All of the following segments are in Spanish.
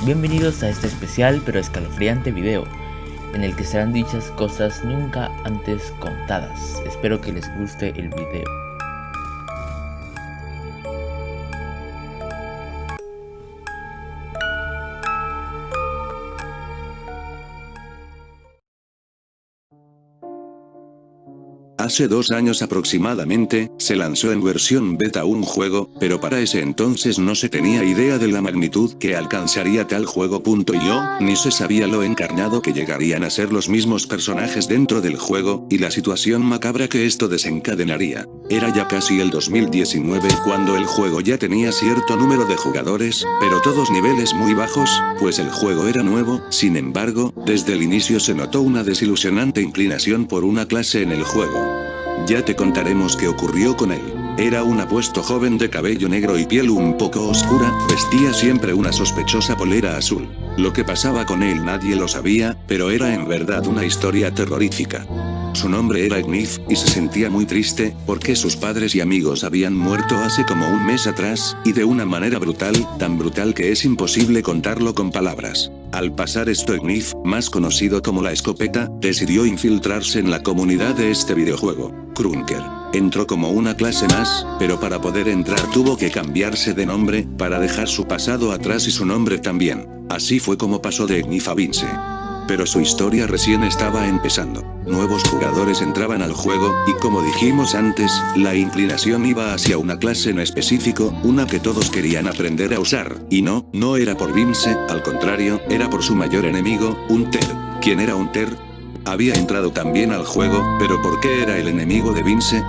Bienvenidos a este especial pero escalofriante video, en el que serán dichas cosas nunca antes contadas. Espero que les guste el video. Hace 2 años aproximadamente, se lanzó en versión beta un juego, pero para ese entonces no se tenía idea de la magnitud que alcanzaría tal juego. Ni se sabía lo encarnado que llegarían a ser los mismos personajes dentro del juego, y la situación macabra que esto desencadenaría. Era ya casi el 2019 cuando el juego ya tenía cierto número de jugadores, pero todos niveles muy bajos, pues el juego era nuevo. Sin embargo, desde el inicio se notó una desilusionante inclinación por una clase en el juego. Ya te contaremos qué ocurrió con él. Era un apuesto joven de cabello negro y piel un poco oscura, vestía siempre una sospechosa polera azul. Lo que pasaba con él nadie lo sabía, pero era en verdad una historia terrorífica. Su nombre era Ignif, y se sentía muy triste, porque sus padres y amigos habían muerto hace como un mes atrás, y de una manera brutal, tan brutal que es imposible contarlo con palabras. Al pasar esto, Ignif, más conocido como la escopeta, decidió infiltrarse en la comunidad de este videojuego, Krunker. Entró como una clase más, pero para poder entrar tuvo que cambiarse de nombre, para dejar su pasado atrás y su nombre también. Así fue como pasó de Ignif a Vince. Pero su historia recién estaba empezando. Nuevos jugadores entraban al juego, y como dijimos antes, la inclinación iba hacia una clase en específico, una que todos querían aprender a usar, y no era por Vince, al contrario, era por su mayor enemigo, Hunter. ¿Quién era Hunter? Había entrado también al juego, pero ¿por qué era el enemigo de Vince?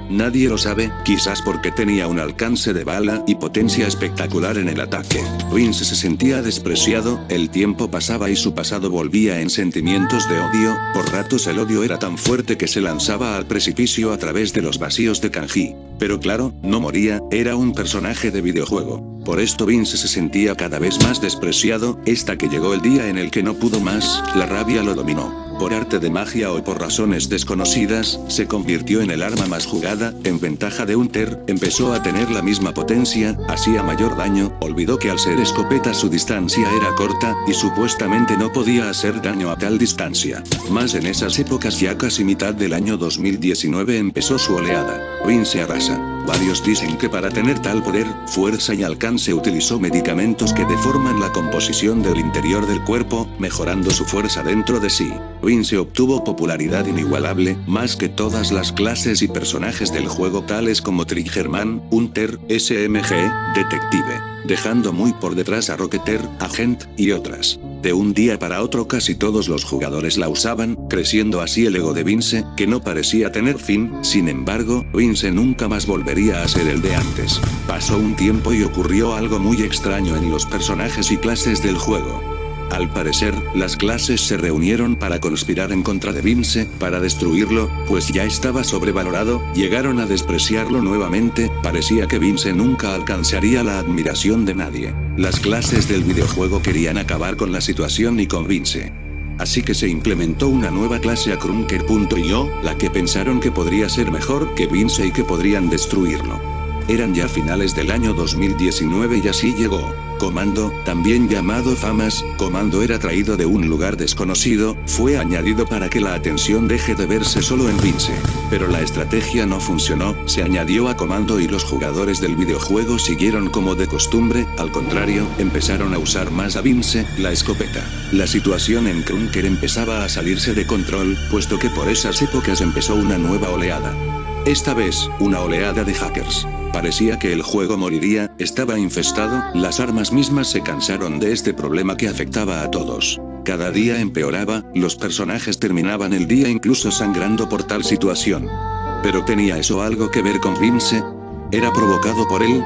Nadie lo sabe, quizás porque tenía un alcance de bala y potencia espectacular en el ataque. Vince se sentía despreciado, el tiempo pasaba y su pasado volvía en sentimientos de odio. Por ratos el odio era tan fuerte que se lanzaba al precipicio a través de los vacíos de Kanji. Pero claro, no moría, era un personaje de videojuego. Por esto Vince se sentía cada vez más despreciado, hasta que llegó el día en el que no pudo más, la rabia lo dominó. Por arte de magia o por razones desconocidas, se convirtió en el arma más jugada, en ventaja de Hunter, empezó a tener la misma potencia, hacía mayor daño, olvidó que al ser escopeta su distancia era corta, y supuestamente no podía hacer daño a tal distancia. Más en esas épocas, ya casi mitad del año 2019, empezó su oleada. Vince arrasa. Varios dicen que para tener tal poder, fuerza y alcance utilizó medicamentos que deforman la composición del interior del cuerpo, mejorando su fuerza dentro de sí. Vince obtuvo popularidad inigualable, más que todas las clases y personajes del juego tales como Triggerman, Hunter, SMG, Detective, dejando muy por detrás a Rocketer, Agent, y otras. De un día para otro casi todos los jugadores la usaban, creciendo así el ego de Vince, que no parecía tener fin. Sin embargo, Vince nunca más volvería a ser el de antes. Pasó un tiempo y ocurrió algo muy extraño en los personajes y clases del juego. Al parecer, las clases se reunieron para conspirar en contra de Vince, para destruirlo, pues ya estaba sobrevalorado, llegaron a despreciarlo nuevamente, parecía que Vince nunca alcanzaría la admiración de nadie. Las clases del videojuego querían acabar con la situación y con Vince. Así que se implementó una nueva clase a Krunker.io, la que pensaron que podría ser mejor que Vince y que podrían destruirlo. Eran ya finales del año 2019 y así llegó. Comando, también llamado Famas, Comando era traído de un lugar desconocido, fue añadido para que la atención deje de verse solo en Vince. Pero la estrategia no funcionó, se añadió a Comando y los jugadores del videojuego siguieron como de costumbre, al contrario, empezaron a usar más a Vince, la escopeta. La situación en Krunker empezaba a salirse de control, puesto que por esas épocas empezó una nueva oleada. Esta vez, una oleada de hackers. Parecía que el juego moriría, estaba infestado, las armas mismas se cansaron de este problema que afectaba a todos. Cada día empeoraba, los personajes terminaban el día incluso sangrando por tal situación. ¿Pero tenía eso algo que ver con Vince? ¿Era provocado por él?